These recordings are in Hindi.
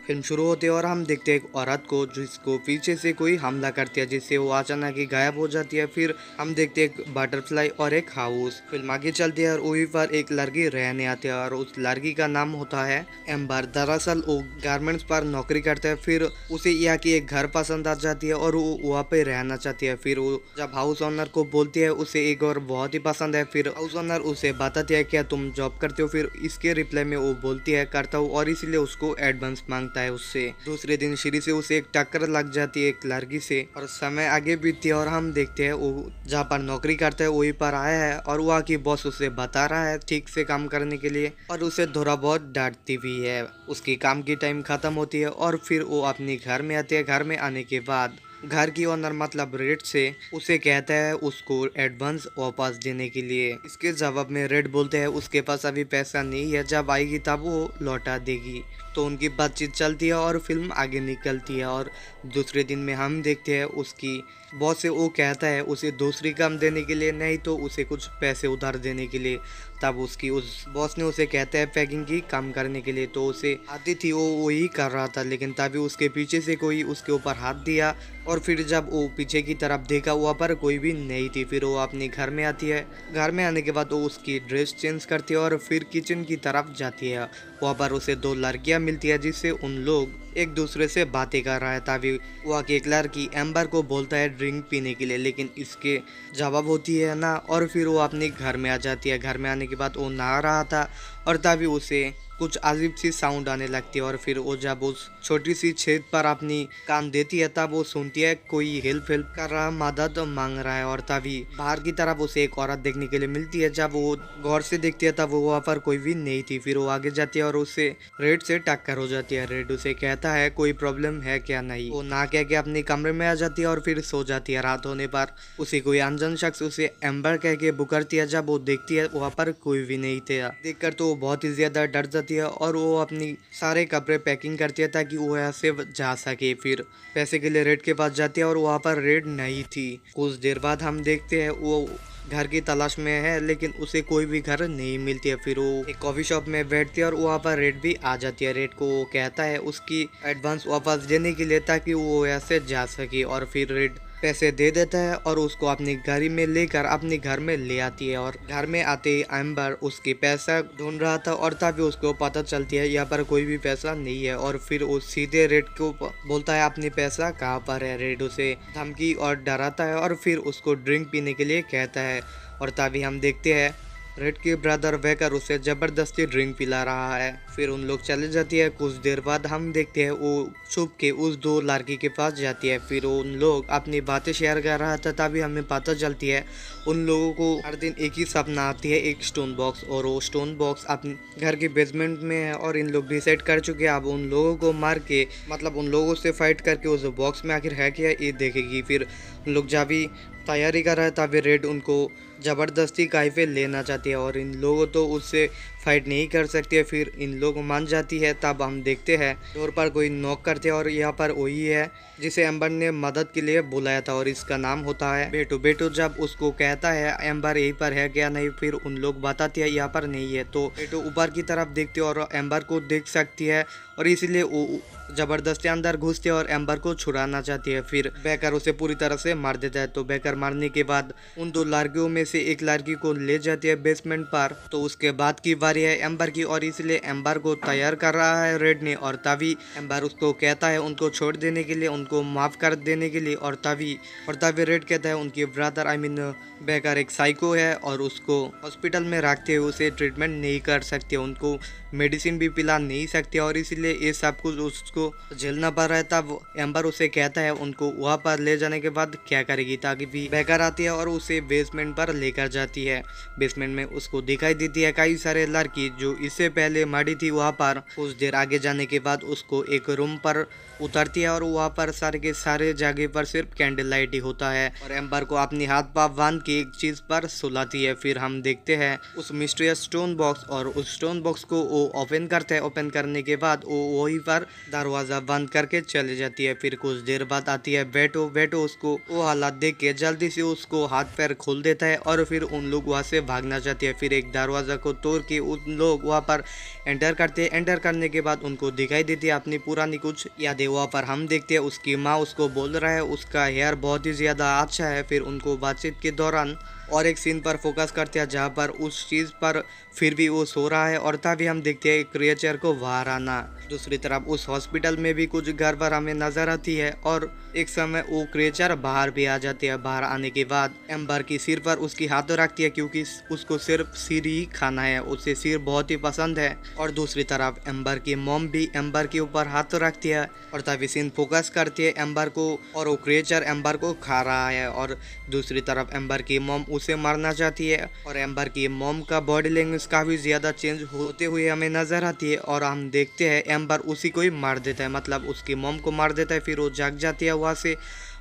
फिल्म शुरू होती है और हम देखते हैं एक औरत को जिसको पीछे से कोई हमला करती है, जिससे वो अचानक ही गायब हो जाती है। फिर हम देखते हैं एक बटरफ्लाई और एक हाउस। फिल्म आगे चलती है और वहीं पर एक लड़की रहने आती है और उस लड़की का नाम होता है एम्बर। दरअसल वो गारमेंट्स पर नौकरी करता है। फिर उसे यहाँ की एक घर पसंद आ जाती है और वो वहाँ पे रहना चाहती है। फिर वो जब हाउस ओनर को बोलती है उसे एक और बहुत ही पसंद है। फिर हाउस ओनर उसे बताती है क्या तुम जॉब करते हो। फिर इसके रिप्लाई में वो बोलती है करता हूँ, और इसीलिए उसको एडवांस मांगता है उससे। दूसरे दिन श्री से उसे एक टक्कर लग जाती है एक लड़की से और समय आगे बीतती है और हम देखते हैं वो जहाँ पर नौकरी करता है वहीं पर आया है और वहाँ की बॉस उसे बता रहा है ठीक से काम करने के लिए और उसे थोड़ा बहुत डांटती भी है। उसकी काम की टाइम खत्म होती है और फिर वो अपने घर में आती है। घर में आने के बाद घर की ओनर मतलब रेड से उसे कहता है उसको एडवांस वापस देने के लिए। इसके जवाब में रेड बोलते हैं उसके पास अभी पैसा नहीं है, जब आएगी तब वो लौटा देगी। तो उनकी बातचीत चलती है और फिल्म आगे निकलती है। और दूसरे दिन में हम देखते हैं उसकी बॉस से वो कहता है उसे दूसरी काम देने के लिए, नहीं तो उसे कुछ पैसे उधार देने के लिए। तब उसकी उस बॉस ने उसे कहता है पैकिंग की काम करने के लिए। तो उसे आती थी वो वही कर रहा था, लेकिन तभी उसके पीछे से कोई उसके ऊपर हाथ दिया और फिर जब वो पीछे की तरफ देखा वहाँ पर कोई भी नहीं थी। फिर वो अपने घर में आती है। घर में आने के बाद वो उसकी ड्रेस चेंज करती है और फिर किचन की तरफ जाती है। वहाँ पर उसे दो लड़कियाँ मिलती है जिससे उन लोग एक दूसरे से बातें कर रहा है। तभी वहाँ की एक लड़की एम्बर को बोलता है ड्रिंक पीने के लिए, लेकिन इसके जवाब होती है ना। और फिर वो अपने घर में आ जाती है। घर में आने के बाद वो नहा रहा था और तभी उसे कुछ अजीब सी साउंड आने लगती है और फिर वो जब उस छोटी सी छेद पर अपनी कान देती है तब वो सुनती है कोई हेल्प कर रहा, मदद मांग रहा है। और तभी बाहर की तरफ उसे एक औरत देखने के लिए मिलती है। जब वो गौर से देखती है तब वो वहाँ पर कोई भी नहीं थी। फिर वो आगे जाती है और उससे रेड से टक्कर हो जाती है। रेड उसे कहता है कोई प्रॉब्लम है क्या। नहीं, वो ना कह के अपने कमरे में आ जाती है और फिर सो जाती है। रात होने पर उसे कोई अनजान शख्स उसे एम्बर कह के पुकारती है। जब वो देखती है वहाँ पर कोई भी नहीं था। देखकर तो वो बहुत ही ज्यादा डर जाती है और वो अपनी सारे कपड़े पैकिंग करती है ताकि वो यहाँ से जा सके। फिर पैसे के लिए रेड के पास जाती है और वहाँ पर रेड नहीं थी। कुछ देर बाद हम देखते हैं वो घर की तलाश में है, लेकिन उसे कोई भी घर नहीं मिलती है। फिर वो एक कॉफी शॉप में बैठती है और वहाँ पर रेड भी आ जाती है। रेड को वो कहता है उसकी एडवांस वापस देने के लिए ताकि वो यहाँ से जा सके। और फिर रेड पैसे दे देता है और उसको अपनी गाड़ी में लेकर अपने घर में ले आती है। और घर में आते ही एम्बर उसके पैसा ढूंढ रहा था और तभी उसको पता चलती है यहाँ पर कोई भी पैसा नहीं है। और फिर वो सीधे रेड को बोलता है अपनी पैसा कहाँ पर है। रेड उसे धमकी और डराता है और फिर उसको ड्रिंक पीने के लिए कहता है। और तभी हम देखते हैं रेड के ब्रदर वेकर उसे जबरदस्ती ड्रिंक पिला रहा है। फिर उन लोग चले जाती है। कुछ देर बाद हम देखते हैं वो छुप के उस दो लड़की के पास जाती है। फिर उन लोग अपनी बातें शेयर कर रहा था। तभी हमें पता चलती है उन लोगों को हर दिन एक ही सपना आती है, एक स्टोन बॉक्स, और वो स्टोन बॉक्स अपने घर के बेसमेंट में है। और इन लोग डिसाइड कर चुके हैं अब उन लोगों को मार के मतलब उन लोगों से फाइट करके उस बॉक्स में आखिर है क्या ये देखेगी। फिर उन लोग जब भी तैयारी कर रहा है तभी रेड उनको जबरदस्ती काइफे लेना चाहती है और इन लोगों तो उससे फाइट नहीं कर सकती है। फिर इन लोग मान जाती है। तब हम देखते हैं डोर पर कोई नॉक करते हैं और यहाँ पर वही है जिसे एम्बर ने मदद के लिए बुलाया था और इसका नाम होता है बेटू। बेटू जब उसको कहता है एम्बर यहीं पर है क्या, नहीं, फिर उन लोग बताती है यहाँ पर नहीं है। तो बेटू ऊपर की तरफ देखती है और एम्बर को देख सकती है और इसीलिए वो जबरदस्ती अंदर घुसती है और एम्बर को छुड़ाना चाहती है। फिर बेकर उसे पूरी तरह से मार देता है। तो बेकर मारने के बाद उन दो लड़कियों में से एक लड़की को ले जाती है बेसमेंट पर। तो उसके बाद की बारी है एम्बर की और इसलिए एम्बर को तैयार कर रहा है रेड ने। और तभी एम्बर उसको कहता है उनको छोड़ देने के लिए, उनको माफ कर देने के लिए। और तभी रेड कहता है उनके ब्रदर आई मीन बेकर एक साइको है और उसको हॉस्पिटल में रखते हुए उसे ट्रीटमेंट नहीं कर सकते, उनको मेडिसिन भी पिला नहीं सकते और इसीलिए ये सब कुछ उसको झेलना पड़ रहा है। तब एम्बर उसे कहता है उनको वहाँ पर ले जाने के बाद क्या करेगी, ताकि भी बेकर आती है और उसे बेसमेंट पर लेकर जाती है। बेसमेंट में उसको दिखाई देती है कई सारे लड़की जो इससे पहले मरी थी। वहाँ पर कुछ देर आगे जाने के बाद उसको एक रूम पर उतरती है और वहाँ पर सारे के सारे जगह पर सिर्फ कैंडल लाइट ही होता है और एम्बर को अपनी हाथ पाँव बांध के एक चीज पर सुलाती है। फिर हम देखते हैं उस मिस्टीरियस स्टोन बॉक्स और उस स्टोन बॉक्स को वो ओपन करते हैं। ओपन करने के बाद वो वहीं पर दरवाजा बंद करके चले जाती है। फिर कुछ देर बाद आती है बेटो। बेटो उसको वो हालात देख के जल्दी से उसको हाथ पैर खोल देता है और फिर उन लोग वहाँ से भागना चाहती है। फिर एक दरवाजा को तोड़ के उन लोग वहाँ पर एंटर करते हैं। एंटर करने के बाद उनको दिखाई देती है अपनी पुरानी कुछ यादें। वहाँ पर हम देखते हैं उसकी माँ उसको बोल रहा है उसका हेयर बहुत ही ज़्यादा अच्छा है। फिर उनको बातचीत के दौरान और एक सीन पर फोकस करते हैं जहाँ पर उस चीज़ पर फिर भी वो सो रहा है और तभी हम देखते हैं क्रिएचर को बाहर आना। दूसरी तरफ उस हॉस्पिटल में भी कुछ गड़बड़ हमें नजर आती है और एक समय वो क्रिएचर बाहर भी आ जाते हैं। बाहर आने के बाद एम्बर की सिर पर उसकी हाथों रखती है क्योंकि उसको सिर्फ सिर ही खाना है, उसे सिर बहुत ही पसंद है। और दूसरी तरफ एम्बर की मॉम भी एम्बर के ऊपर हाथों रखती है और तभी सीन फोकस करती है एम्बर को और वो क्रिएचर एम्बर को खा रहा है। और दूसरी तरफ एम्बर की मॉम उसे मारना चाहती है और एम्बर की मॉम का बॉडी लैंग्वेज काफी ज्यादा चेंज होते हुए हमें नजर आती है और हम देखते हैं एम्बर उसी को ही मार देता है, मतलब उसकी मॉम को मार देता है। फिर वो जाग जाती है वहाँ से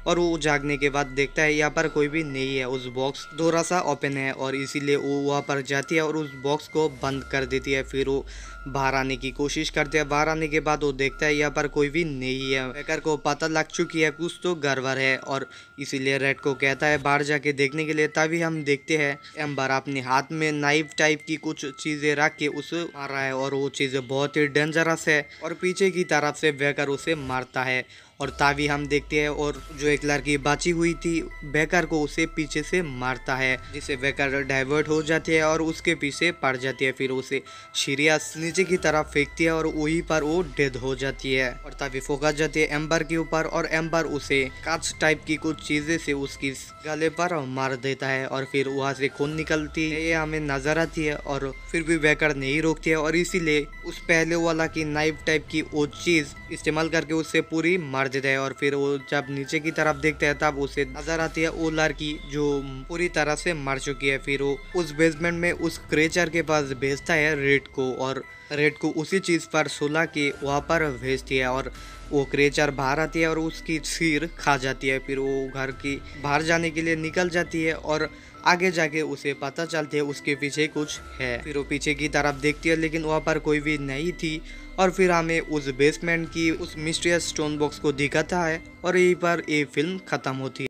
और वो जागने के बाद देखता है यहाँ पर कोई भी नहीं है, उस बॉक्स थोड़ा सा ओपन है और इसीलिए वो वहाँ पर जाती है और उस बॉक्स को बंद कर देती है। फिर वो बाहर आने की कोशिश करते हैं। बाहर आने के बाद वो देखता है यहाँ पर कोई भी नहीं है। बेकर को पता लग चुकी है कुछ तो गड़बड़ है और इसीलिए रेड को कहता है बाहर जाके देखने के लिए। तभी हम देखते हैं एम्बर अपने हाथ में नाइफ टाइप की कुछ चीजें रख के उसे मार रहा है और वो चीजें बहुत ही डेंजरस है और पीछे की तरफ से बेकर उसे मारता है। और तभी हम देखते हैं और जो एक लड़की बची हुई थी बेकर को उसे पीछे से मारता है जिससे बेकर डाइवर्ट हो जाती है और उसके पीछे पड़ जाती है। फिर उसे सीरियस नीचे की तरफ फेंकती है और वहीं पर वो डेड हो जाती है। और तभी फोकस जाती है एम्बर के ऊपर और एम्बर उसे कांच टाइप की कुछ चीजें से उसकी गले पर मार देता है और फिर वहाँ से खून निकलती है, ये हमें नजर आती है। और फिर भी बेकर नहीं रोकती है और इसीलिए उस पहले वाला की नाइफ टाइप की वो चीज इस्तेमाल करके उससे पूरी मार देता है। और फिर वो जब नीचे की तरफ देखता है तब उसे नजर आती है वो लड़की जो पूरी तरह से मर चुकी है। फिर वो उस बेसमेंट में उस क्रेचर के पास भेजता है रेड को और रेड को उसी चीज पर सुला के वहाँ पर भेजती है और वो क्रेचर बाहर आती है और उसकी सिर खा जाती है। फिर वो घर की बाहर जाने के लिए निकल जाती है और आगे जाके उसे पता चलती है उसके पीछे कुछ है। फिर वो पीछे की तरफ देखती है लेकिन वहाँ पर कोई भी नहीं थी और फिर हमें उस बेसमेंट की उस मिस्टीरियस स्टोन बॉक्स को दिखाता है और यहीं पर ये फिल्म खत्म होती है।